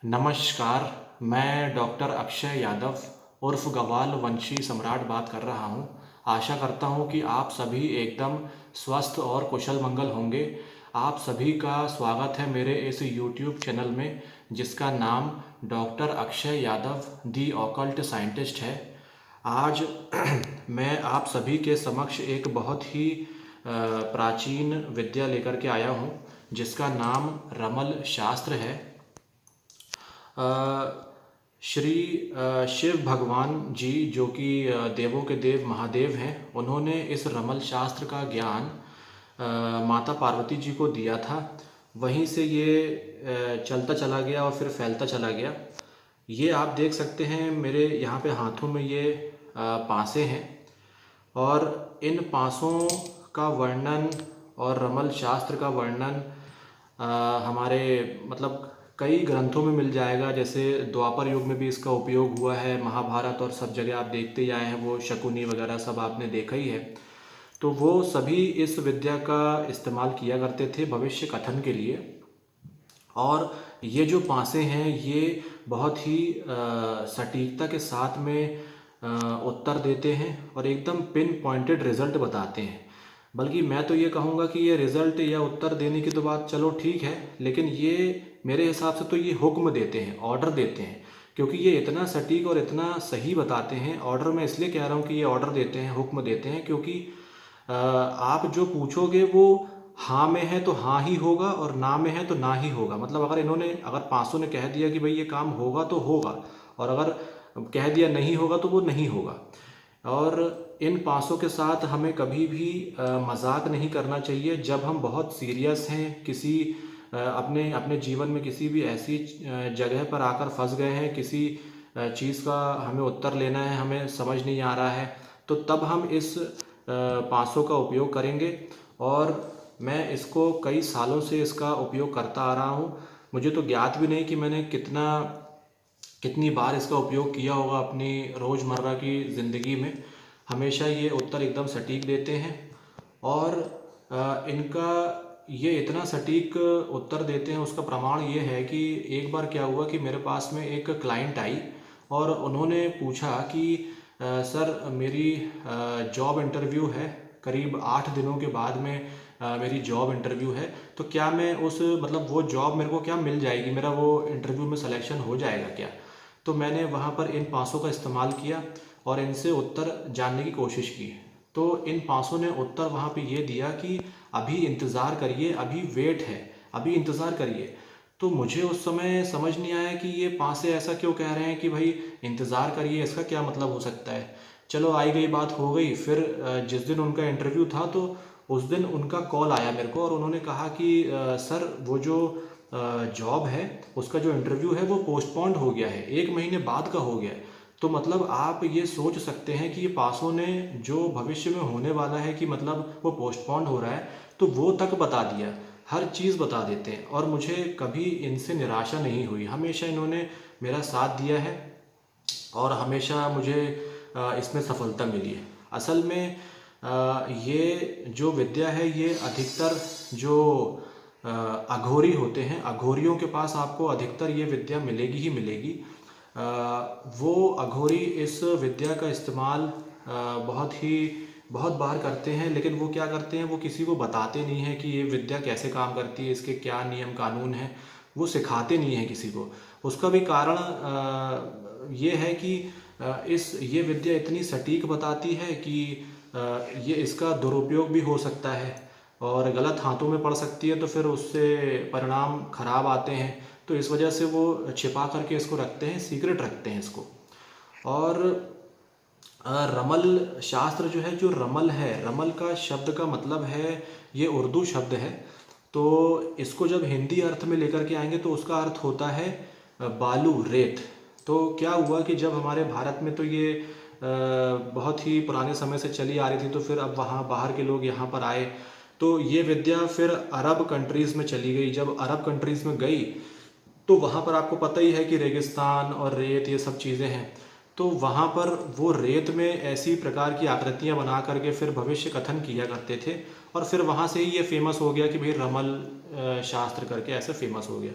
नमस्कार, मैं डॉक्टर अक्षय यादव उर्फ गवाल वंशी सम्राट बात कर रहा हूँ। आशा करता हूँ कि आप सभी एकदम स्वस्थ और कुशल मंगल होंगे। आप सभी का स्वागत है मेरे इस यूट्यूब चैनल में, जिसका नाम डॉक्टर अक्षय यादव दी ऑकल्ट साइंटिस्ट है। आज मैं आप सभी के समक्ष एक बहुत ही प्राचीन विद्या लेकर के आया हूँ, जिसका नाम रमल शास्त्र है। श्री शिव भगवान जी, जो कि देवों के देव महादेव हैं, उन्होंने इस रमल शास्त्र का ज्ञान माता पार्वती जी को दिया था। वहीं से ये चलता चला गया और फिर फैलता चला गया। ये आप देख सकते हैं मेरे यहाँ पे हाथों में ये पासे हैं, और इन पासों का वर्णन और रमल शास्त्र का वर्णन हमारे मतलब कई ग्रंथों में मिल जाएगा। जैसे द्वापर युग में भी इसका उपयोग हुआ है, महाभारत और सब जगह आप देखते ही आए हैं, वो शकुनी वगैरह सब आपने देखा ही है। तो वो सभी इस विद्या का इस्तेमाल किया करते थे भविष्य कथन के लिए। और ये जो पासे हैं ये बहुत ही सटीकता के साथ में उत्तर देते हैं और एकदम पिन पॉइंटेड रिजल्ट बताते हैं। बल्कि मैं तो ये कहूँगा कि ये रिज़ल्ट या उत्तर देने की तो बात चलो ठीक है, लेकिन ये मेरे हिसाब से तो ये हुक्म देते हैं, ऑर्डर देते हैं। क्योंकि ये इतना सटीक और इतना सही बताते हैं। ऑर्डर मैं इसलिए कह रहा हूँ कि ये ऑर्डर देते हैं, हुक्म देते हैं, क्योंकि आप जो पूछोगे वो हाँ में है तो हाँ ही होगा, और ना में है तो ना ही होगा। मतलब अगर पाँचों ने कह दिया कि भाई ये काम होगा तो होगा, और अगर कह दिया नहीं होगा तो वो नहीं होगा। और इन पासों के साथ हमें कभी भी मजाक नहीं करना चाहिए। जब हम बहुत सीरियस हैं, किसी अपने अपने जीवन में किसी भी ऐसी जगह पर आकर फंस गए हैं, किसी चीज़ का हमें उत्तर लेना है, हमें समझ नहीं आ रहा है, तो तब हम इस पासों का उपयोग करेंगे। और मैं इसको कई सालों से इसका उपयोग करता आ रहा हूँ। मुझे तो ज्ञात भी नहीं कि मैंने कितनी बार इसका उपयोग किया होगा अपनी रोज़मर्रा की ज़िंदगी में। हमेशा ये उत्तर एकदम सटीक देते हैं। और इनका ये इतना सटीक उत्तर देते हैं, उसका प्रमाण ये है कि एक बार क्या हुआ कि मेरे पास में एक क्लाइंट आई और उन्होंने पूछा कि सर, मेरी जॉब इंटरव्यू है, करीब 8 दिनों के बाद में मेरी जॉब इंटरव्यू है, तो क्या मैं वो जॉब मेरे को क्या मिल जाएगी, मेरा वो इंटरव्यू में सिलेक्शन हो जाएगा क्या। तो मैंने वहाँ पर इन पासों का इस्तेमाल किया और इनसे उत्तर जानने की कोशिश की। तो इन पासों ने उत्तर वहाँ पे ये दिया कि अभी इंतज़ार करिए, अभी वेट है, अभी इंतज़ार करिए। तो मुझे उस समय समझ नहीं आया कि ये पासे ऐसा क्यों कह रहे हैं कि भाई इंतज़ार करिए, इसका क्या मतलब हो सकता है। चलो, आई गई बात हो गई। फिर जिस दिन उनका इंटरव्यू था तो उस दिन उनका कॉल आया मेरे को, और उन्होंने कहा कि सर, वो जो जॉब है उसका जो इंटरव्यू है वो पोस्टपोन्ड हो गया है, 1 महीने बाद का हो गया है। तो मतलब आप ये सोच सकते हैं कि ये पासों ने जो भविष्य में होने वाला है कि मतलब वो पोस्टपोन्ड हो रहा है, तो वो तक बता दिया, हर चीज़ बता देते हैं। और मुझे कभी इनसे निराशा नहीं हुई, हमेशा इन्होंने मेरा साथ दिया है और हमेशा मुझे इसमें सफलता मिली है। असल में ये जो विद्या है ये अधिकतर जो अघोरी होते हैं, अघोरियों के पास आपको अधिकतर ये विद्या मिलेगी ही मिलेगी। वो अघोरी इस विद्या का इस्तेमाल बहुत बार करते हैं, लेकिन वो क्या करते हैं, वो किसी को बताते नहीं हैं कि ये विद्या कैसे काम करती है, इसके क्या नियम कानून हैं। वो सिखाते नहीं हैं किसी को। उसका भी कारण ये है कि ये विद्या इतनी सटीक बताती है कि ये इसका दुरुपयोग भी हो सकता है और गलत हाथों में पड़ सकती है, तो फिर उससे परिणाम खराब आते हैं। तो इस वजह से वो छिपा करके इसको रखते हैं, सीक्रेट रखते हैं इसको। और रमल शास्त्र जो है, जो रमल है, रमल का शब्द का मतलब है, ये उर्दू शब्द है। तो इसको जब हिंदी अर्थ में लेकर के आएंगे तो उसका अर्थ होता है बालू, रेत। तो क्या हुआ कि जब हमारे भारत में तो ये बहुत ही पुराने समय से चली आ रही थी, तो फिर अब वहाँ बाहर के लोग यहाँ पर आए, तो ये विद्या फिर अरब कंट्रीज़ में चली गई। जब अरब कंट्रीज़ में गई तो वहाँ पर आपको पता ही है कि रेगिस्तान और रेत ये सब चीज़ें हैं। तो वहाँ पर वो रेत में ऐसी प्रकार की आकृतियाँ बना करके फिर भविष्य कथन किया करते थे, और फिर वहाँ से ही ये फेमस हो गया कि भाई रमल शास्त्र करके ऐसे फेमस हो गया।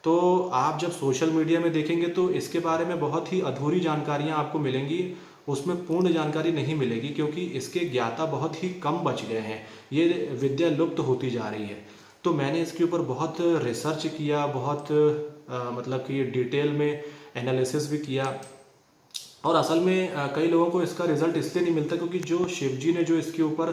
तो आप जब सोशल मीडिया में देखेंगे तो इसके बारे में बहुत ही अधूरी जानकारियाँ आपको मिलेंगी, उसमें पूर्ण जानकारी नहीं मिलेगी, क्योंकि इसके ज्ञाता बहुत ही कम बच गए हैं, ये विद्या लुप्त होती जा रही है। तो मैंने इसके ऊपर बहुत रिसर्च किया, बहुत मतलब कि डिटेल में एनालिसिस भी किया, और असल में कई लोगों को इसका रिज़ल्ट इसलिए नहीं मिलता क्योंकि जो शिव जी ने जो इसके ऊपर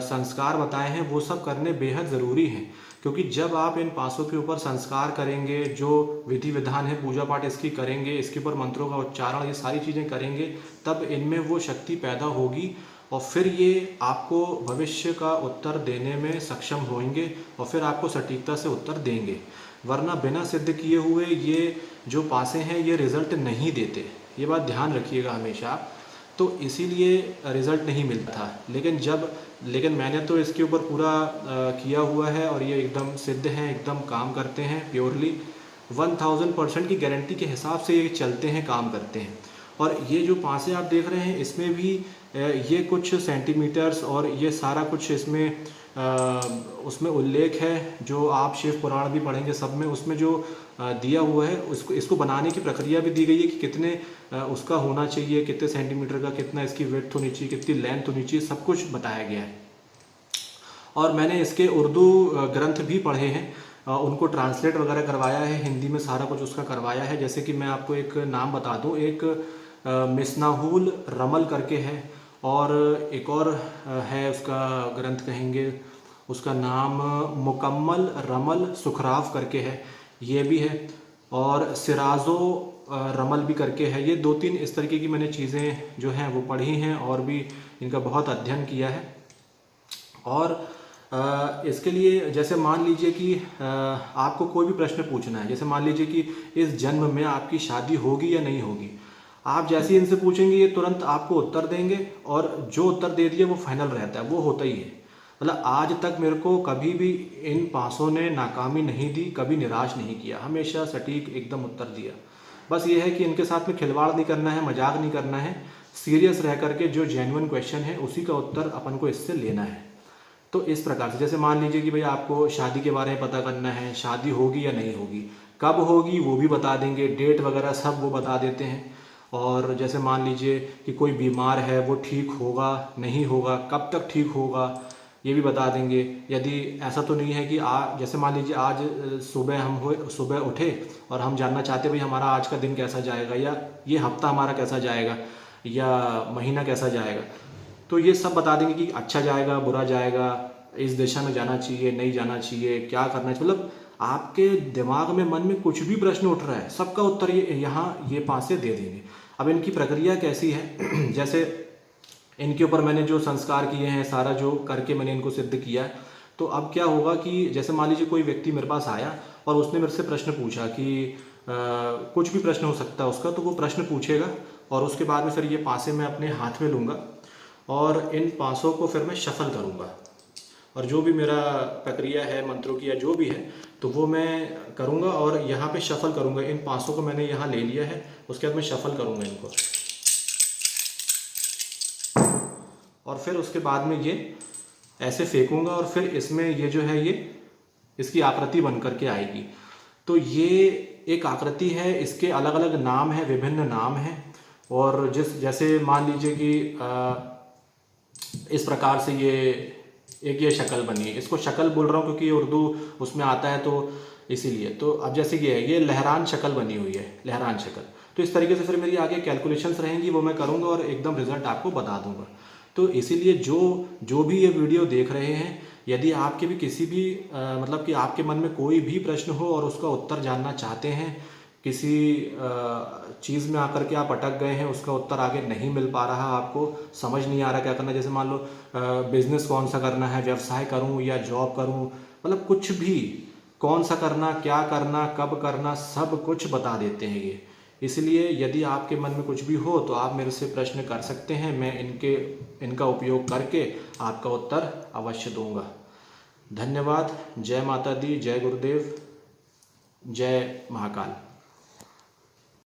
संस्कार बताए हैं वो सब करने बेहद ज़रूरी हैं। क्योंकि जब आप इन पासों के ऊपर संस्कार करेंगे, जो विधि विधान है पूजा पाठ इसकी करेंगे, इसके ऊपर मंत्रों का उच्चारण, ये सारी चीज़ें करेंगे, तब इनमें वो शक्ति पैदा होगी और फिर ये आपको भविष्य का उत्तर देने में सक्षम होंगे और फिर आपको सटीकता से उत्तर देंगे। वरना बिना सिद्ध किए हुए ये जो पासे हैं ये रिज़ल्ट नहीं देते, ये बात ध्यान रखिएगा हमेशा आप। तो इसीलिए रिज़ल्ट नहीं मिलता था, लेकिन मैंने तो इसके ऊपर पूरा किया हुआ है और ये एकदम सिद्ध हैं, एकदम काम करते हैं, प्योरली 1000% की गारंटी के हिसाब से ये चलते हैं, काम करते हैं। और ये जो पासे आप देख रहे हैं इसमें भी ये कुछ सेंटीमीटर्स और ये सारा कुछ इसमें उसमें उल्लेख है, जो आप शिव पुराण भी पढ़ेंगे सब में उसमें जो दिया हुआ है, इसको बनाने की प्रक्रिया भी दी गई है कि कितने उसका होना चाहिए, कितने सेंटीमीटर का, कितना इसकी विड्थ होनी चाहिए, कितनी लेंथ होनी चाहिए, सब कुछ बताया गया है। और मैंने इसके उर्दू ग्रंथ भी पढ़े हैं, उनको ट्रांसलेट वगैरह करवाया है, हिंदी में सारा कुछ उसका करवाया है। जैसे कि मैं आपको एक नाम बता दूं, एक मिस्नाहुल रमल करके है, और एक और है उसका ग्रंथ कहेंगे, उसका नाम मुकम्मल रमल सुखराव करके है, ये भी है, और सिराजो रमल भी करके है। ये 2-3 इस तरीके की मैंने चीज़ें जो हैं वो पढ़ी हैं और भी इनका बहुत अध्ययन किया है। और इसके लिए जैसे मान लीजिए कि आपको कोई भी प्रश्न पूछना है, जैसे मान लीजिए कि इस जन्म में आपकी शादी होगी या नहीं होगी, आप जैसे ही इनसे पूछेंगे ये तुरंत आपको उत्तर देंगे, और जो उत्तर दे दिए वो फाइनल रहता है, वो होता ही है। मतलब आज तक मेरे को कभी भी इन पासों ने नाकामी नहीं दी, कभी निराश नहीं किया, हमेशा सटीक एकदम उत्तर दिया। बस ये है कि इनके साथ में खिलवाड़ नहीं करना है, मजाक नहीं करना है, सीरियस रह करके जो जेन्युइन क्वेश्चन है उसी का उत्तर अपन को इससे लेना है। तो इस प्रकार से जैसे मान लीजिए कि भाई आपको शादी के बारे में पता करना है, शादी होगी या नहीं होगी, कब होगी वो भी बता देंगे, डेट वगैरह सब वो बता देते हैं। और जैसे मान लीजिए कि कोई बीमार है वो ठीक होगा नहीं होगा, कब तक ठीक होगा, ये भी बता देंगे। यदि ऐसा तो नहीं है कि जैसे मान लीजिए आज सुबह उठे और हम जानना चाहते भाई हमारा आज का दिन कैसा जाएगा, या ये हफ्ता हमारा कैसा जाएगा, या महीना कैसा जाएगा, तो ये सब बता देंगे कि अच्छा जाएगा, बुरा जाएगा, इस दिशा में जाना चाहिए, नहीं जाना चाहिए, क्या करना चाहिए। मतलब आपके दिमाग में, मन में कुछ भी प्रश्न उठ रहा है, सबका उत्तर ये पासे दे देंगे। अब इनकी प्रक्रिया कैसी है जैसे इनके ऊपर मैंने जो संस्कार किए हैं, सारा जो करके मैंने इनको सिद्ध किया है, तो अब क्या होगा कि जैसे मान लीजिए कोई व्यक्ति मेरे पास आया और उसने मेरे से प्रश्न पूछा कि कुछ भी प्रश्न हो सकता है उसका, तो वो प्रश्न पूछेगा और उसके बाद में फिर ये पासे मैं अपने हाथ में लूँगा और इन पासों को फिर मैं शफल करूँगा, और जो भी मेरा प्रक्रिया है मंत्रों की या जो भी है तो वो मैं करूँगा और यहाँ पे शफल करूँगा। इन पासों को मैंने यहाँ ले लिया है, उसके बाद मैं शफल करूँगा इनको, और फिर उसके बाद में ये ऐसे फेंकूँगा और फिर इसमें ये जो है ये इसकी आकृति बन करके आएगी। तो ये एक आकृति है, इसके अलग अलग नाम हैं, विभिन्न नाम हैं, और जैसे मान लीजिए कि इस प्रकार से ये शक्ल बनी है। इसको शक्ल बोल रहा हूँ क्योंकि ये उर्दू उसमें आता है, तो इसीलिए। तो अब जैसे ये लहरान शक्ल बनी हुई है, लहरान शक्ल। तो इस तरीके से फिर मेरी आगे कैलकुलेशंस रहेंगी, वो मैं करूँगा और एकदम रिजल्ट आपको बता दूँगा। तो इसीलिए जो भी ये वीडियो देख रहे हैं, यदि आपके भी किसी भी मतलब कि आपके मन में कोई भी प्रश्न हो और उसका उत्तर जानना चाहते हैं, किसी चीज़ में आकर के आप अटक गए हैं, उसका उत्तर आगे नहीं मिल पा रहा, आपको समझ नहीं आ रहा क्या करना, जैसे मान लो बिजनेस कौन सा करना है, व्यवसाय करूं या जॉब करूं, मतलब कुछ भी, कौन सा करना, क्या करना, कब करना, सब कुछ बता देते हैं ये। इसलिए यदि आपके मन में कुछ भी हो तो आप मेरे से प्रश्न कर सकते हैं, मैं इनका उपयोग करके आपका उत्तर अवश्य दूंगा। धन्यवाद। जय माता दी, जय गुरुदेव, जय महाकाल।